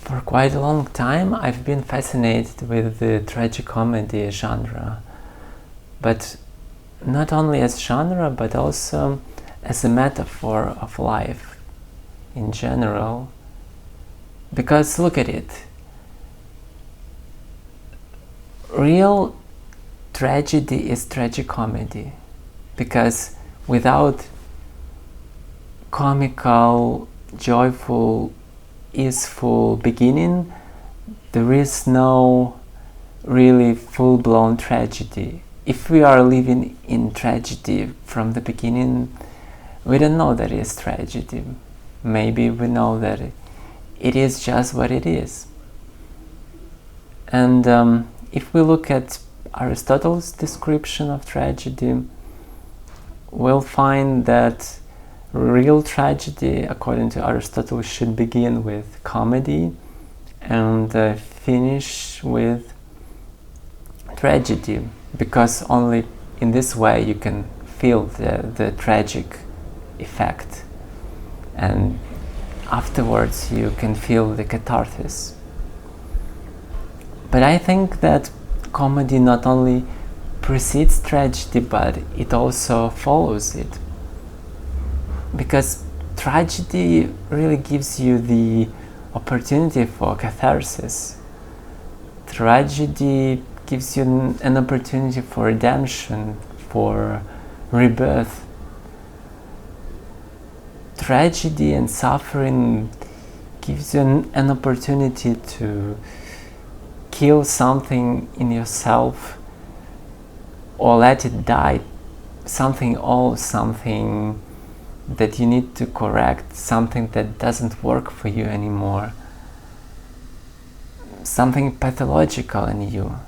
For quite a long time I've been fascinated with the tragicomedy genre, but not only as genre but also as a metaphor of life in general. Because look at it, real tragedy is tragicomedy, because without comical, joyful, easeful beginning, there is no really full-blown tragedy. If we are living in tragedy from the beginning, we don't know that it is tragedy. Maybe we know that it is just what it is. And if we look at Aristotle's description of tragedy, we'll find that real tragedy, according to Aristotle, should begin with comedy and finish with tragedy, because only in this way you can feel the tragic effect, and afterwards you can feel the catharsis. But I think that comedy not only precedes tragedy, but it also follows it. Because tragedy really gives you the opportunity for catharsis. Tragedy gives you an opportunity for redemption, for rebirth. Tragedy and suffering gives you an opportunity to kill something in yourself or let it die, something old, something that you need to correct, something that doesn't work for you anymore, something pathological in you.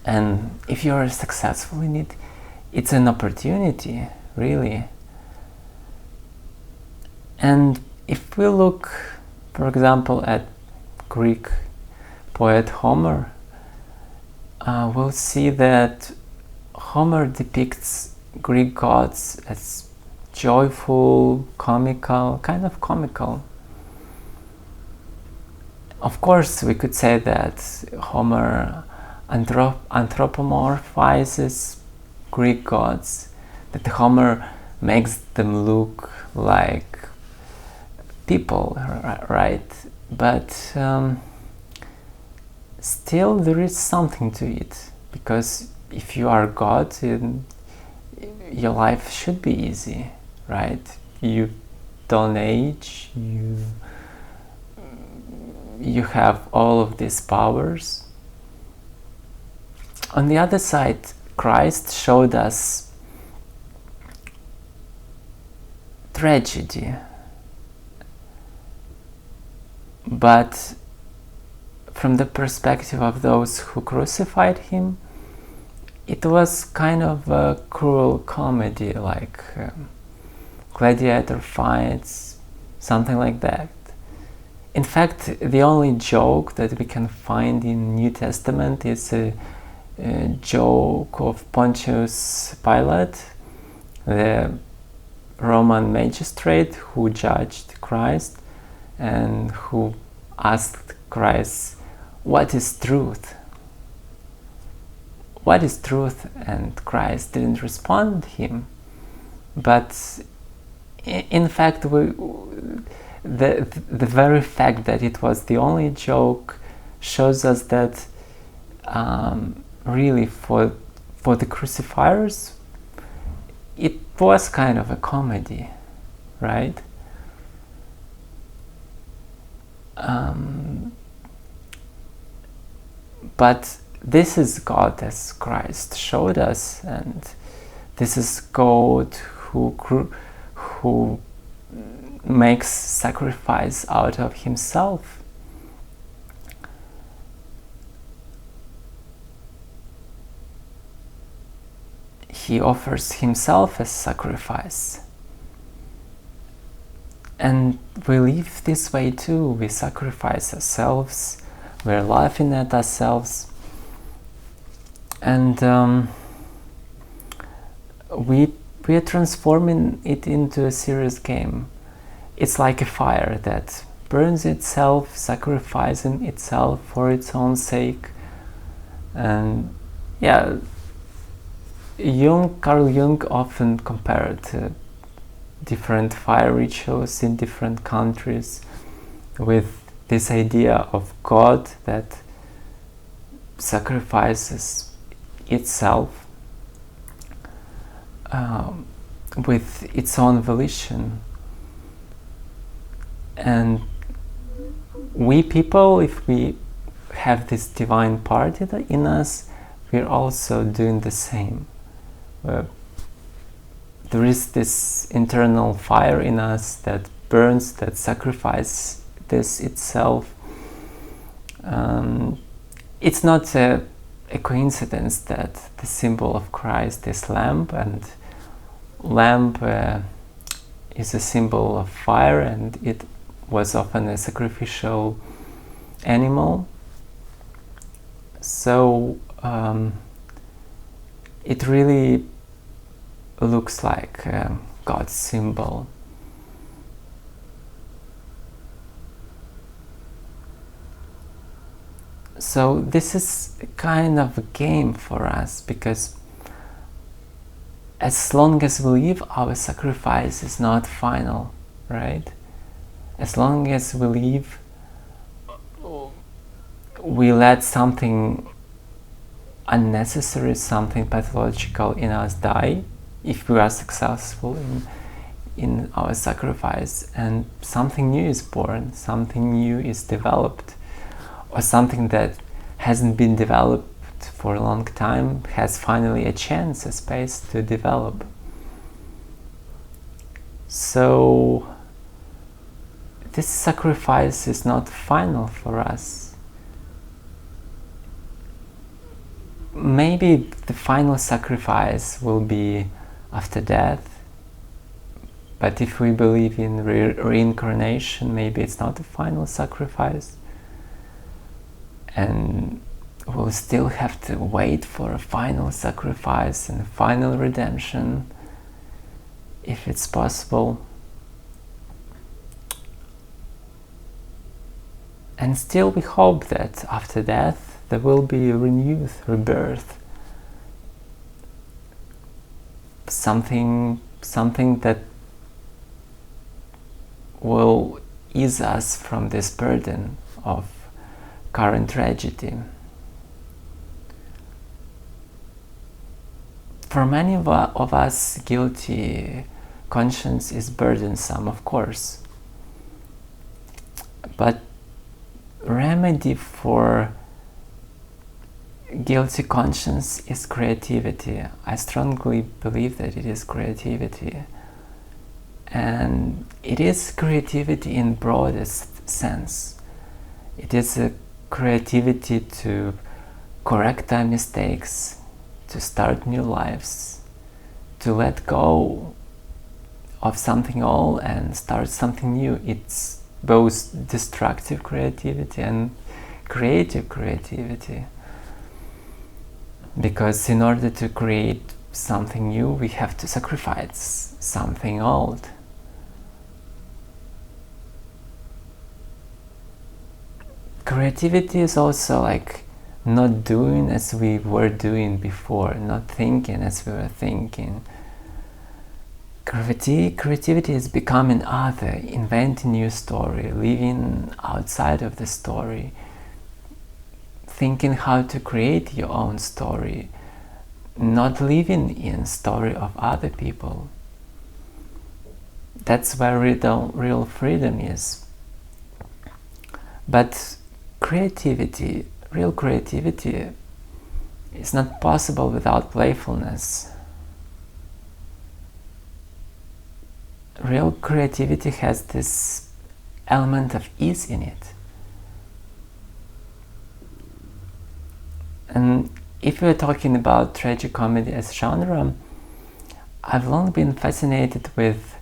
And if you are successful in it, it's an opportunity, really. And if we look, for example, at Greek poet Homer, we'll see that Homer depicts Greek gods as joyful, comical, kind of comical. Of course, we could say that Homer anthropomorphizes Greek gods, that Homer makes them look like people, right? But still there is something to it, because if you are God, your life should be easy, right? You don't age, you have all of these powers. On the other side, Christ showed us tragedy, but from the perspective of those who crucified him, it was kind of a cruel comedy, like gladiator fights, something like that. In fact, the only joke that we can find in New Testament is a joke of Pontius Pilate, the Roman magistrate who judged Christ and who asked Christ, "What is truth? What is truth?" And Christ didn't respond to him. But in fact, the very fact that it was the only joke shows us that really for the crucifiers it was kind of a comedy, right? But this is God as Christ showed us, and this is God who makes sacrifice out of himself. He offers himself as sacrifice. And we live this way too. We sacrifice ourselves, we're laughing at ourselves, and we are transforming it into a serious game. It's like a fire that burns itself, sacrificing itself for its own sake. And yeah, Carl Jung often compared different fire rituals in different countries with this idea of God that sacrifices itself with its own volition. And we people, if we have this divine part in us, we're also doing the same. There is this internal fire in us that burns, that sacrifices this itself. It's not a coincidence that the symbol of Christ is lamp, and lamp is a symbol of fire, and it was often a sacrificial animal. So it really looks like God's symbol. So this is kind of a game for us, because as long as we live, our sacrifice is not final, right? As long as we live, we let something unnecessary, something pathological in us die, if we are successful in our sacrifice, and something new is born, something new is developed, or something that hasn't been developed for a long time has finally a chance, a space to develop. So this sacrifice is not final for us. Maybe the final sacrifice will be after death, but if we believe in reincarnation, maybe it's not the final sacrifice, and we'll still have to wait for a final sacrifice and a final redemption, if it's possible. And still we hope that after death there will be a renewed rebirth, something that will ease us from this burden of current tragedy. For many of us, guilty conscience is burdensome, of course, but remedy for guilty conscience is creativity. I strongly believe that it is creativity, and it is creativity in broadest sense. It is a creativity to correct our mistakes, to start new lives, to let go of something old and start something new. It's both destructive creativity and creative creativity, because in order to create something new we have to sacrifice something old. Creativity is also like not doing as we were doing before, not thinking as we were thinking. Creativity is becoming other, inventing new story, living outside of the story, thinking how to create your own story, not living in story of other people. That's where real freedom is. But creativity, real creativity, is not possible without playfulness. Real creativity has this element of ease in it. And if we're talking about tragicomedy as genre, I've long been fascinated with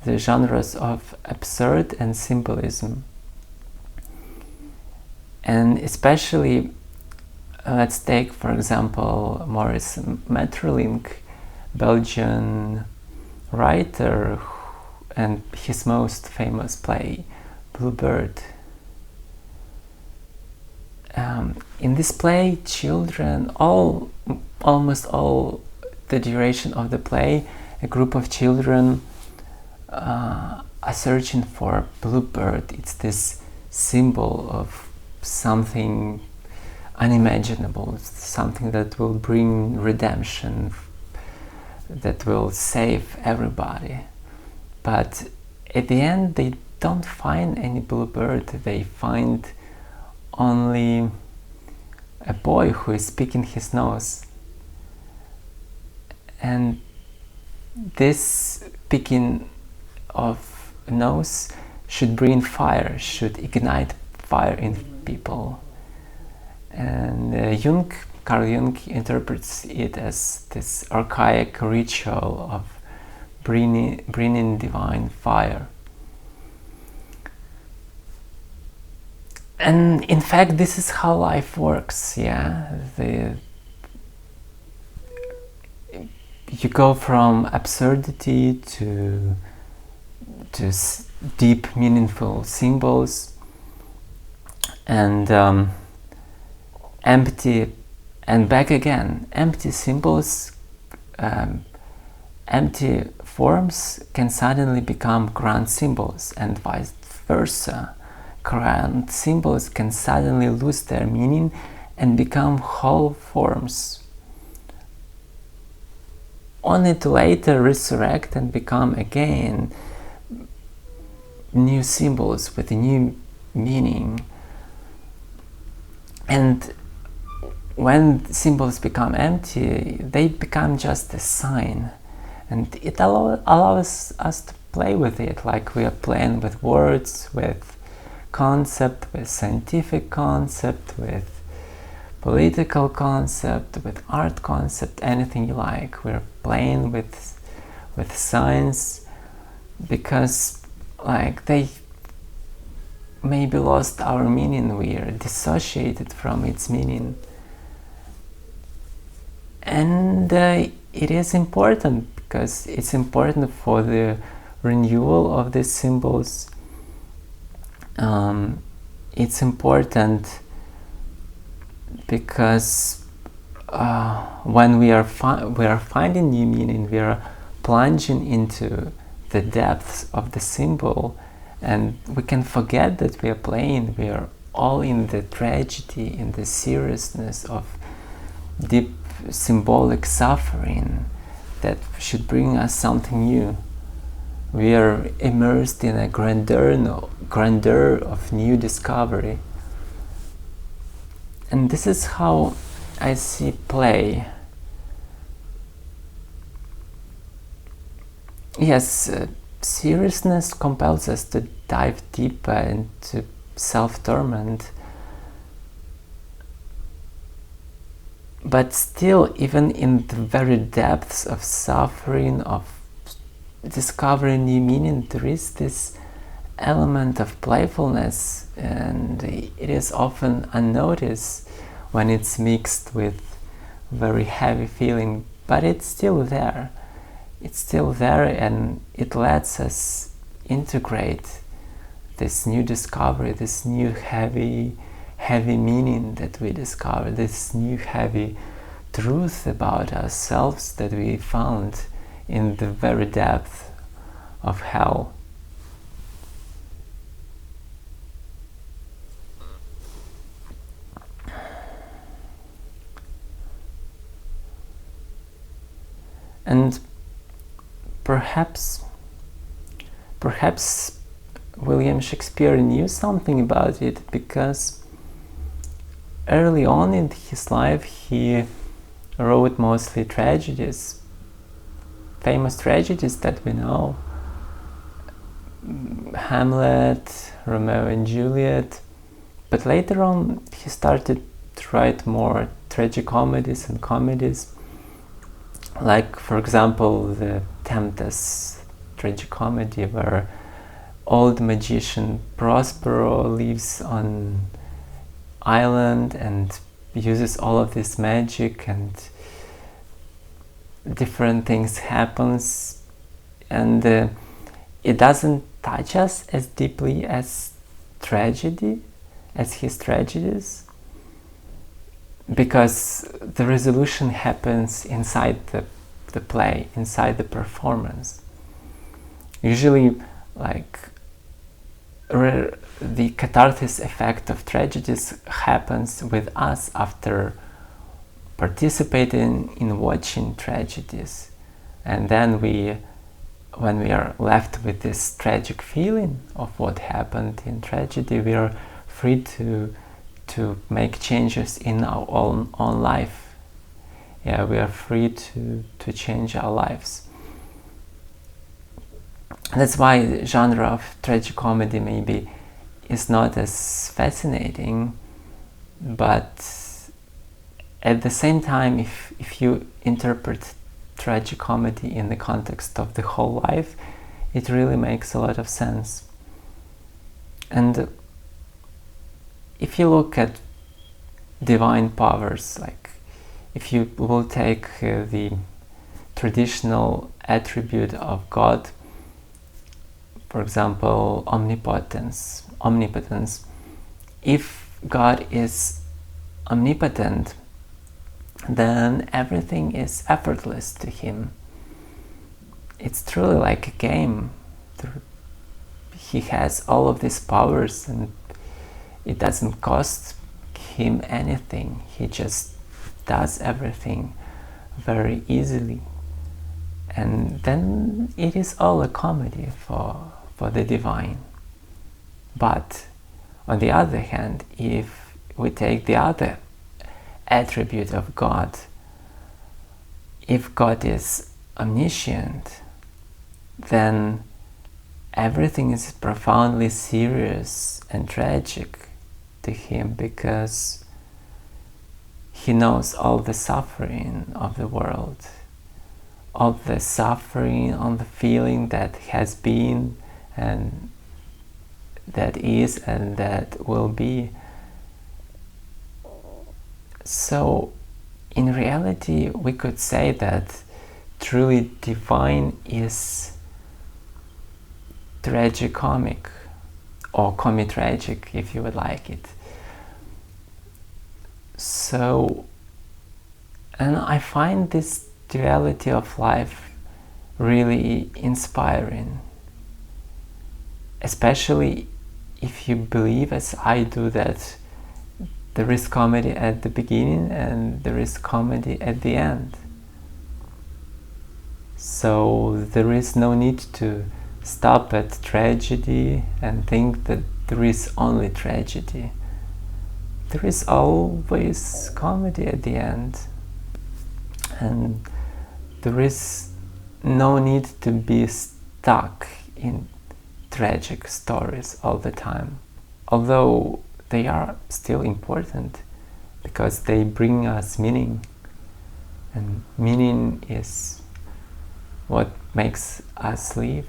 the genres of absurd and symbolism. And especially, let's take for example Maurice Maeterlinck, Belgian writer, and his most famous play, bluebird. In this play, children, almost all the duration of the play, a group of children are searching for bluebird. It's this symbol of something unimaginable, something that will bring redemption, that will save everybody. But at the end, they don't find any bluebird. They find only a boy who is picking his nose. And this picking of nose should bring fire, should ignite fire in people. And Carl Jung interprets it as this archaic ritual of bringing divine fire. And in fact, this is how life works, yeah? You go from absurdity to deep, meaningful symbols, and empty, and back again. Empty symbols, empty forms can suddenly become grand symbols, and vice versa. Grand symbols can suddenly lose their meaning and become whole forms, only to later resurrect and become again new symbols with a new meaning. And when symbols become empty, they become just a sign, and it allows us to play with it, like we are playing with words, with concept, with scientific concept, with political concept, with art concept, anything you like. We're playing with science, because like they maybe lost our meaning, we are dissociated from its meaning. And it is important, because it's important for the renewal of these symbols. It's important because when we are finding new meaning, we are plunging into the depths of the symbol, and we can forget that we are playing. We are all in the tragedy, in the seriousness of deep symbolic suffering that should bring us something new. We are immersed in a grandeur of new discovery. And this is how I see play. Yes, seriousness compels us to dive deeper into self-torment. But still, even in the very depths of suffering, of discovering new meaning, there is this element of playfulness, and it is often unnoticed when it's mixed with very heavy feeling, but it's still there. It's still there, and it lets us integrate this new discovery, this new heavy meaning that we discover, this new heavy truth about ourselves that we found in the very depth of hell. And perhaps William Shakespeare knew something about it, because early on in his life he wrote mostly tragedies, famous tragedies that we know: Hamlet, Romeo and Juliet. But later on he started to write more tragicomedies and comedies, like for example the Tempest tragicomedy, where old magician Prospero lives on island and uses all of this magic, and different things happens, and it doesn't touch us as deeply as tragedy, as his tragedies, because the resolution happens inside the play, inside the performance. Usually, like, the catharsis effect of tragedies happens with us after participating in watching tragedies, and then when we are left with this tragic feeling of what happened in tragedy, we are free to make changes in our own life. Yeah, we are free to change our lives. That's why the genre of tragicomedy maybe is not as fascinating, but at the same time, if you interpret tragicomedy in the context of the whole life, it really makes a lot of sense. And if you look at divine powers, like if you will take the traditional attribute of God, for example, omnipotence, if God is omnipotent, then everything is effortless to him. It's truly like a game. He has all of these powers and it doesn't cost him anything. He just does everything very easily. And then it is all a comedy for the divine. But on the other hand, if we take the other attribute of God, if God is omniscient, then everything is profoundly serious and tragic to him, because he knows all the suffering of the world, all the suffering, all the feeling that has been and that is and that will be. So in reality, we could say that truly divine is tragicomic, or comitragic if you would like it. So, and I find this duality of life really inspiring, especially if you believe, as I do, that there is comedy at the beginning and there is comedy at the end. So there is no need to stop at tragedy and think that there is only tragedy. There is always comedy at the end, and there is no need to be stuck in tragic stories all the time, although they are still important because they bring us meaning, and meaning is what makes us live.